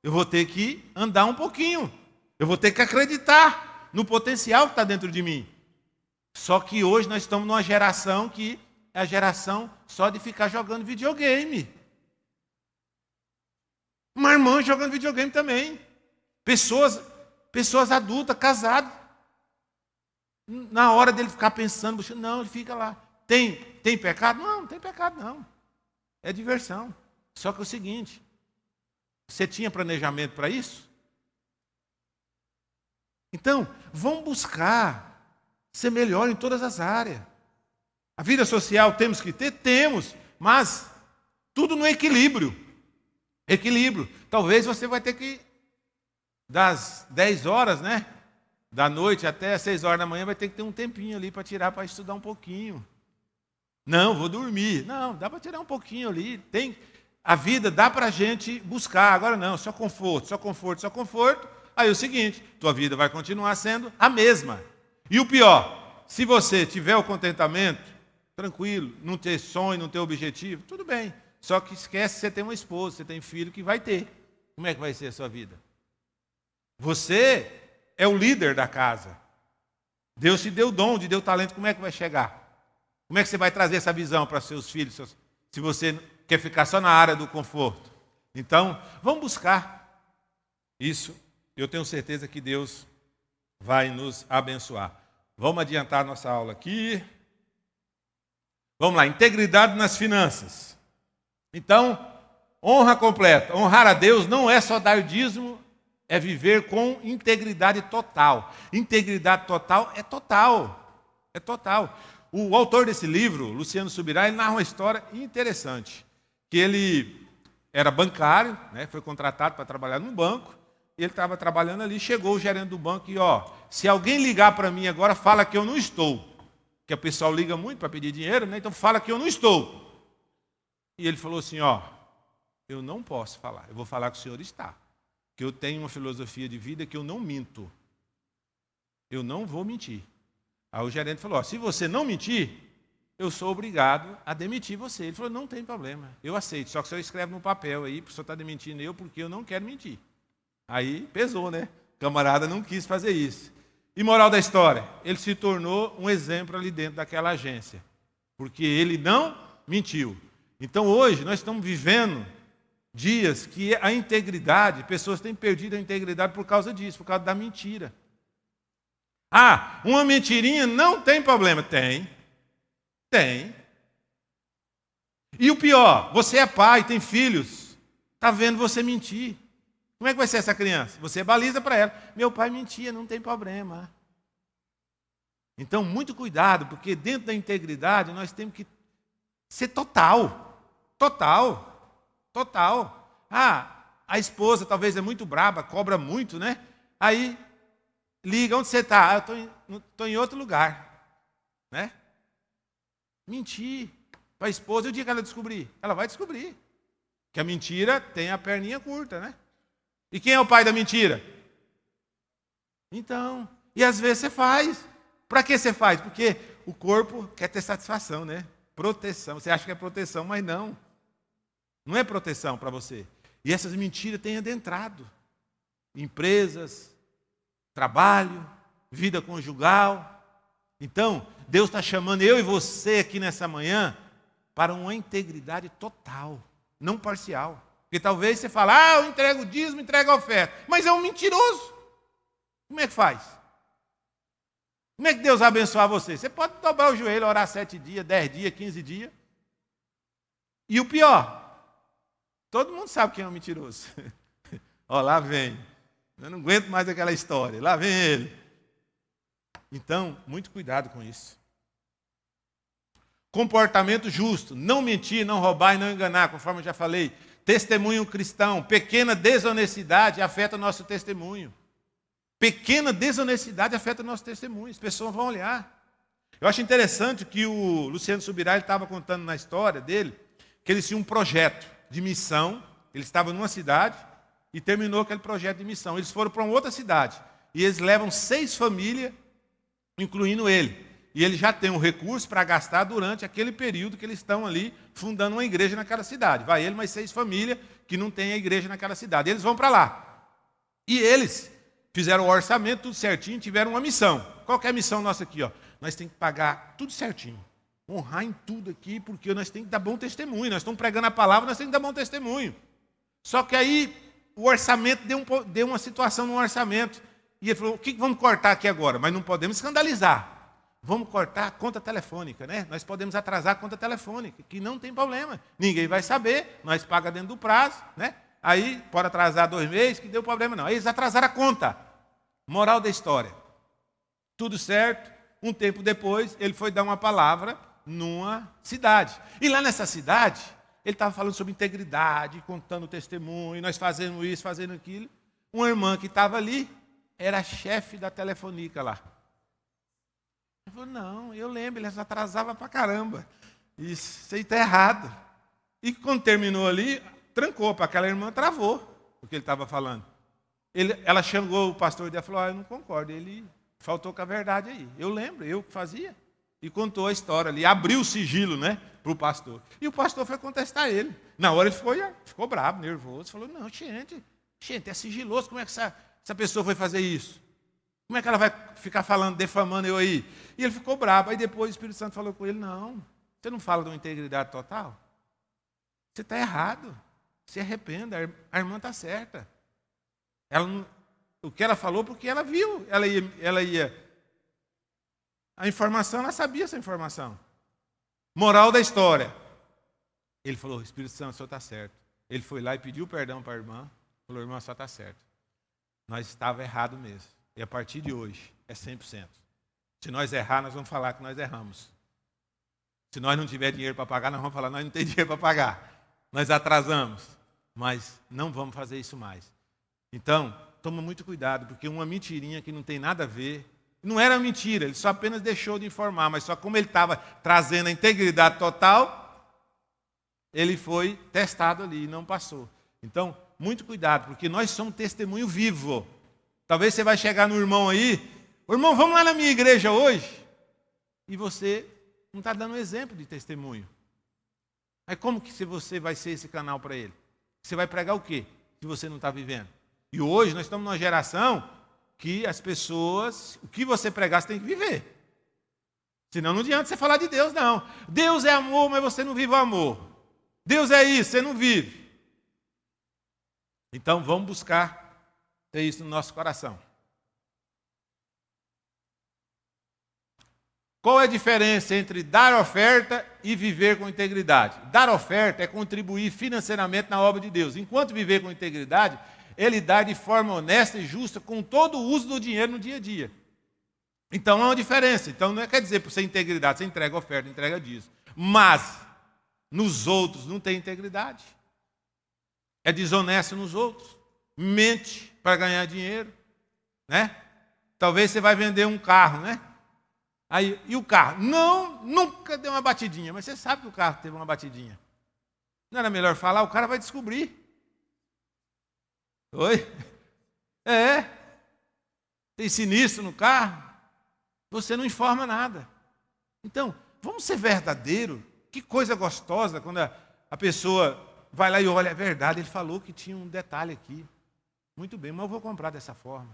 Eu vou ter que andar um pouquinho. Eu vou ter que acreditar no potencial que está dentro de mim. Só que hoje nós estamos numa geração que é a geração só de ficar jogando videogame. Uma irmã jogando videogame também. Pessoas adultas, casadas. Na hora dele ficar pensando, não, ele fica lá. Tem pecado? Não tem pecado não. É diversão. Só que é o seguinte, você tinha planejamento para isso? Então, vamos buscar ser melhor em todas as áreas. A vida social temos que ter? Temos, mas tudo no equilíbrio. Equilíbrio. Talvez você vai ter que, das 10 horas, né, da noite até as 6 horas da manhã, vai ter que ter um tempinho ali para tirar, para estudar um pouquinho. Não, vou dormir. Não, dá para tirar um pouquinho ali. A vida dá para a gente buscar. Agora não, só conforto, só conforto, só conforto. Aí é o seguinte, tua vida vai continuar sendo a mesma. E o pior, se você tiver o contentamento, tranquilo, não ter sonho, não ter objetivo, tudo bem. Só que esquece que você tem uma esposa, você tem filho que vai ter. Como é que vai ser a sua vida? Você é o líder da casa. Deus te deu o dom, te deu o talento, como é que vai chegar? Como é que você vai trazer essa visão para seus filhos, se você quer ficar só na área do conforto? Então, vamos buscar isso. Eu tenho certeza que Deus vai nos abençoar. Vamos adiantar nossa aula aqui. Vamos lá, integridade nas finanças. Então, honra completa. Honrar a Deus não é só dar dízimo, é viver com integridade total. Integridade total é total. É total. O autor desse livro, Luciano Subirá, ele narra uma história interessante. Que ele era bancário, né, foi contratado para trabalhar num banco. Ele estava trabalhando ali, chegou o gerente do banco e, se alguém ligar para mim agora, fala que eu não estou. Que o pessoal liga muito para pedir dinheiro, né? Então fala que eu não estou. E ele falou assim, eu não posso falar, eu vou falar que o senhor está. Que eu tenho uma filosofia de vida que eu não minto. Eu não vou mentir. Aí o gerente falou, se você não mentir, eu sou obrigado a demitir você. Ele falou, não tem problema, eu aceito. Só que o senhor escreve no papel aí, o senhor está demitindo eu porque eu não quero mentir. Aí pesou, né? O camarada não quis fazer isso. E moral da história, ele se tornou um exemplo ali dentro daquela agência. Porque ele não mentiu. Então hoje nós estamos vivendo dias que a integridade, pessoas têm perdido a integridade por causa disso, por causa da mentira. Uma mentirinha não tem problema. Tem. E o pior, você é pai, tem filhos, está vendo você mentir. Como é que vai ser essa criança? Você baliza para ela. Meu pai mentia, não tem problema. Então, muito cuidado, porque dentro da integridade nós temos que ser total. A esposa talvez é muito braba, cobra muito, né? Aí, liga, onde você está? Eu estou em outro lugar. Né? Mentir para a esposa, e o dia que ela descobrir? Ela vai descobrir. Que a mentira tem a perninha curta, né? E quem é o pai da mentira? Então, e às vezes você faz. Para que você faz? Porque o corpo quer ter satisfação, né? Proteção. Você acha que é proteção, mas não. Não é proteção para você. E essas mentiras têm adentrado. Empresas, trabalho, vida conjugal. Então, Deus está chamando eu e você aqui nessa manhã para uma integridade total, não parcial. Porque talvez você fale, eu entrego o dízimo, entrego a oferta. Mas é um mentiroso. Como é que faz? Como é que Deus vai abençoar você? Você pode dobrar o joelho, orar 7 dias, 10 dias, 15 dias. E o pior, todo mundo sabe quem é um mentiroso. Lá vem. Eu não aguento mais aquela história. Lá vem ele. Então, muito cuidado com isso. Comportamento justo. Não mentir, não roubar e não enganar, conforme eu já falei. Testemunho cristão, pequena desonestidade afeta o nosso testemunho. Pequena desonestidade afeta o nosso testemunho. As pessoas vão olhar. Eu acho interessante que o Luciano Subirá estava contando na história dele que eles tinham um projeto de missão. Eles estavam numa cidade e terminou aquele projeto de missão. Eles foram para uma outra cidade e eles levam 6 famílias, incluindo ele. E ele já tem um recurso para gastar durante aquele período que eles estão ali fundando uma igreja naquela cidade. Vai ele, mais 6 famílias que não tem a igreja naquela cidade. Eles vão para lá. E eles fizeram o orçamento, tudo certinho, tiveram uma missão. Qual que é a missão nossa aqui? Nós temos que pagar tudo certinho. Honrar em tudo aqui, porque nós temos que dar bom testemunho. Nós estamos pregando a palavra, nós temos que dar bom testemunho. Só que aí o orçamento deu uma situação no orçamento. E ele falou, o que vamos cortar aqui agora? Mas não podemos escandalizar. vamos cortar a conta telefônica, né? Nós podemos atrasar a conta telefônica, que não tem problema. Ninguém vai saber, nós pagamos dentro do prazo, né? Aí pode atrasar 2 meses, que deu problema não. Aí eles atrasaram a conta. Moral da história. Tudo certo, um tempo depois, ele foi dar uma palavra numa cidade. E lá nessa cidade, ele estava falando sobre integridade, contando testemunho, nós fazendo isso, fazendo aquilo. Uma irmã que estava ali, era chefe da telefônica lá. Ele falou, não, eu lembro, eles atrasavam pra caramba. Isso aí está errado. E quando terminou ali, trancou, para aquela irmã travou o que ele estava falando. Ela chegou o pastor dela e falou, eu não concordo, ele faltou com a verdade aí. Eu lembro, eu que fazia. E contou a história ali, abriu o sigilo, né, para o pastor. E o pastor foi contestar ele. Na hora ele ficou bravo, nervoso, falou, não, gente, é sigiloso, como é que essa pessoa foi fazer isso? Como é que ela vai ficar falando, defamando eu aí? E ele ficou bravo. Aí depois o Espírito Santo falou com ele, não, você não fala de uma integridade total? Você está errado. Se arrependa, a irmã está certa. O que ela falou, porque ela viu, ela ia. A informação, ela sabia essa informação. Moral da história. Ele falou, Espírito Santo, o senhor está certo. Ele foi lá e pediu perdão para a irmã. Falou, irmã, só está certo. Nós estávamos errados mesmo. E a partir de hoje, é 100%. Se nós errar, nós vamos falar que nós erramos. Se nós não tiver dinheiro para pagar, nós vamos falar, nós não temos dinheiro para pagar. Nós atrasamos. Mas não vamos fazer isso mais. Então, toma muito cuidado, porque uma mentirinha que não tem nada a ver, não era mentira, ele só apenas deixou de informar, mas só como ele estava trazendo a integridade total, ele foi testado ali e não passou. Então, muito cuidado, porque nós somos testemunho vivo. Talvez você vai chegar no irmão aí, irmão, vamos lá na minha igreja hoje, e você não está dando exemplo de testemunho. Mas como que você vai ser esse canal para ele? Você vai pregar o quê, se você não está vivendo? E hoje nós estamos numa geração que as pessoas, o que você pregar, você tem que viver. Senão não adianta você falar de Deus, não. Deus é amor, mas você não vive o amor. Deus é isso, você não vive. Então vamos buscar ter isso no nosso coração. Qual é a diferença entre dar oferta e viver com integridade? Dar oferta é contribuir financeiramente na obra de Deus. Enquanto viver com integridade, ele dá de forma honesta e justa com todo o uso do dinheiro no dia a dia. Então há uma diferença. Então não quer dizer por ser integridade, você entrega oferta, entrega dízimo. Mas nos outros não tem integridade. É desonesto nos outros. Mente para ganhar dinheiro. Né? Talvez você vai vender um carro, né? Aí, e o carro? Não, nunca deu uma batidinha. Mas você sabe que o carro teve uma batidinha. Não era melhor falar? O cara vai descobrir. Oi? É. Tem sinistro no carro? Você não informa nada. Então, vamos ser verdadeiro. Que coisa gostosa quando a pessoa vai lá e olha, é verdade, ele falou que tinha um detalhe aqui. Muito bem, mas eu vou comprar dessa forma.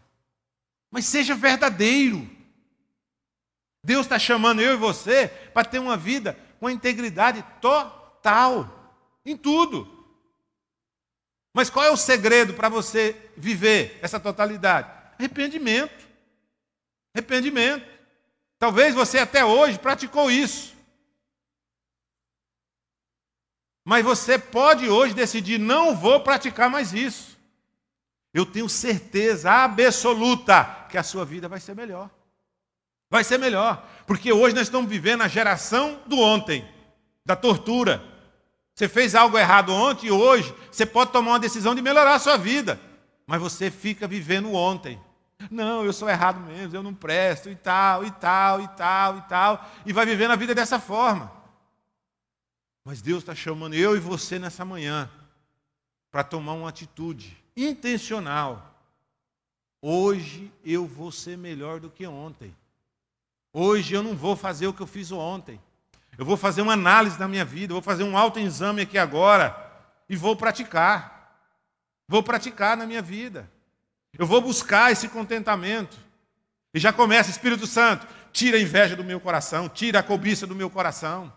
Mas seja verdadeiro. Deus está chamando eu e você para ter uma vida com integridade total. Em tudo. Mas qual é o segredo para você viver essa totalidade? Arrependimento. Arrependimento. Talvez você até hoje praticou isso. Mas você pode hoje decidir, não vou praticar mais isso. Eu tenho certeza absoluta que a sua vida vai ser melhor. Vai ser melhor. Porque hoje nós estamos vivendo a geração do ontem, da tortura. Você fez algo errado ontem e hoje você pode tomar uma decisão de melhorar a sua vida. Mas você fica vivendo ontem. Não, eu sou errado mesmo, eu não presto, e tal, e tal, e tal, e tal. E vai vivendo a vida dessa forma. Mas Deus está chamando eu e você nessa manhã para tomar uma atitude intencional. Hoje eu vou ser melhor do que ontem. Hoje eu não vou fazer o que eu fiz ontem. Eu vou fazer uma análise da minha vida, vou fazer um autoexame aqui agora e vou praticar. Vou praticar na minha vida. Eu vou buscar esse contentamento. E já começa, Espírito Santo, tira a inveja do meu coração, tira a cobiça do meu coração.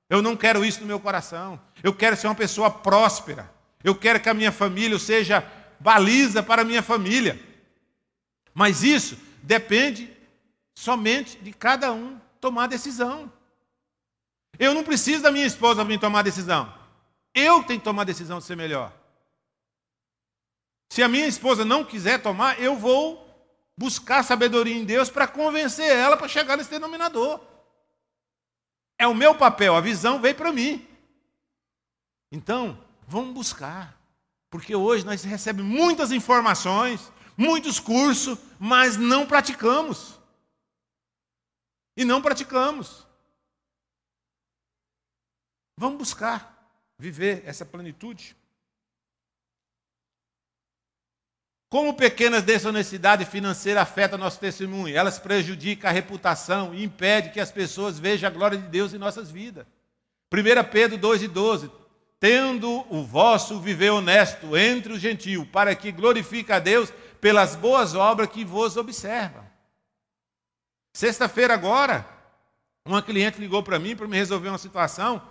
Eu não quero isso no meu coração. Eu quero ser uma pessoa próspera. Eu quero que a minha família seja baliza para a minha família. Mas isso depende somente de cada um tomar decisão. Eu não preciso da minha esposa para me tomar decisão. Eu tenho que tomar a decisão de ser melhor. Se a minha esposa não quiser tomar, eu vou buscar sabedoria em Deus para convencer ela para chegar nesse denominador. É o meu papel, a visão veio para mim. Então, vamos buscar. Porque hoje nós recebemos muitas informações, muitos cursos, mas não praticamos. E não praticamos. Vamos buscar viver essa plenitude. Como pequenas desonestidades financeiras afetam nosso testemunho? Elas prejudicam a reputação e impedem que as pessoas vejam a glória de Deus em nossas vidas. 1 Pedro 2:12. Tendo o vosso viver honesto entre os gentios, para que glorifique a Deus pelas boas obras que vos observam. Sexta-feira agora, uma cliente ligou para mim para me resolver uma situação,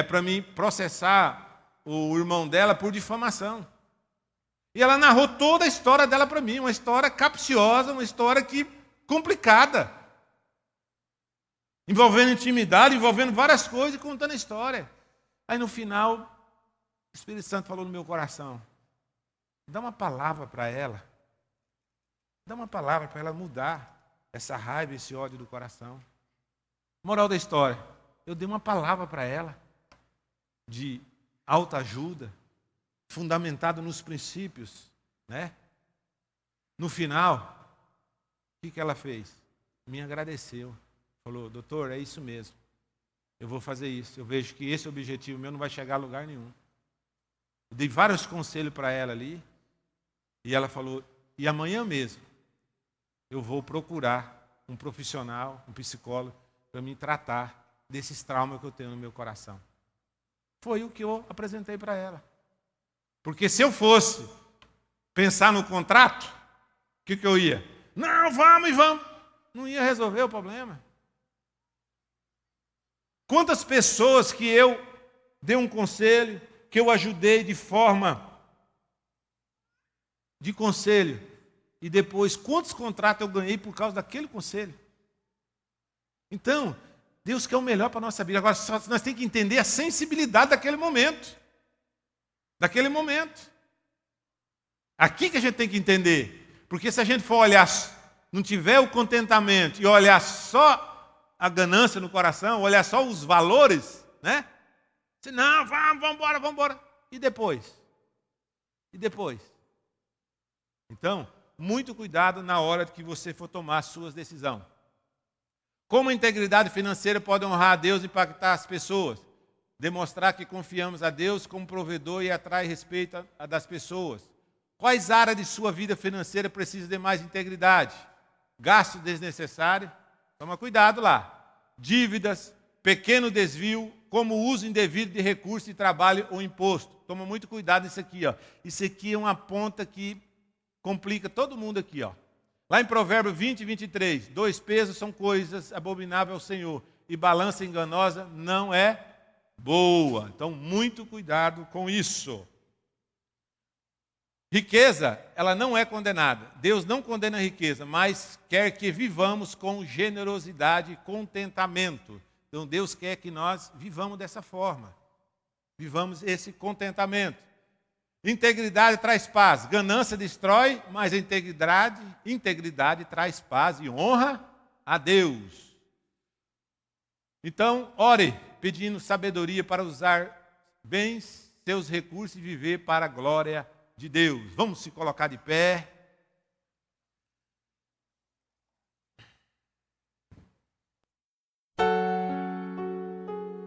para mim processar o irmão dela por difamação. E ela narrou toda a história dela para mim, uma história capciosa, uma história complicada. Envolvendo intimidade, envolvendo várias coisas e contando a história. Aí no final, o Espírito Santo falou no meu coração, dá uma palavra para ela. Dá uma palavra para ela mudar essa raiva, esse ódio do coração. Moral da história, eu dei uma palavra para ela de autoajuda, fundamentado nos princípios, né? No final, o que ela fez? Me agradeceu. Falou, doutor, é isso mesmo. Eu vou fazer isso. Eu vejo que esse objetivo meu não vai chegar a lugar nenhum. Eu dei vários conselhos para ela ali. E ela falou, e amanhã mesmo eu vou procurar um profissional, um psicólogo, para me tratar desses traumas que eu tenho no meu coração. Foi o que eu apresentei para ela. Porque se eu fosse pensar no contrato, o que eu ia? Não, vamos e vamos. Não ia resolver o problema. Quantas pessoas que eu dei um conselho, que eu ajudei de forma de conselho, e depois quantos contratos eu ganhei por causa daquele conselho? Então, Deus quer o melhor para a nossa vida. Agora, nós temos que entender a sensibilidade daquele momento. Daquele momento. Aqui que a gente tem que entender. Porque se a gente for olhar, não tiver o contentamento e olhar só a ganância no coração, olhar só os valores, né? Se não, vamos embora. E depois? E depois? Então, muito cuidado na hora que você for tomar as suas decisões. Como a integridade financeira pode honrar a Deus e impactar as pessoas? Demonstrar que confiamos a Deus como provedor e atrai respeito das pessoas. Quais áreas de sua vida financeira precisam de mais integridade? Gasto desnecessário? Toma cuidado lá. Dívidas, pequeno desvio, como uso indevido de recursos de trabalho ou imposto. Toma muito cuidado nisso aqui. Ó. Isso aqui é uma ponta que complica todo mundo aqui. Ó. Lá em Provérbios 20 e 23, 2 pesos são coisas abomináveis ao Senhor, e balança enganosa não é boa. Então, muito cuidado com isso. Riqueza, ela não é condenada. Deus não condena a riqueza, mas quer que vivamos com generosidade e contentamento. Então, Deus quer que nós vivamos dessa forma. Vivamos esse contentamento. Integridade traz paz. Ganância destrói, mas a integridade traz paz e honra a Deus. Então, ore pedindo sabedoria para usar bem seus recursos e viver para a glória de Deus. Vamos se colocar de pé.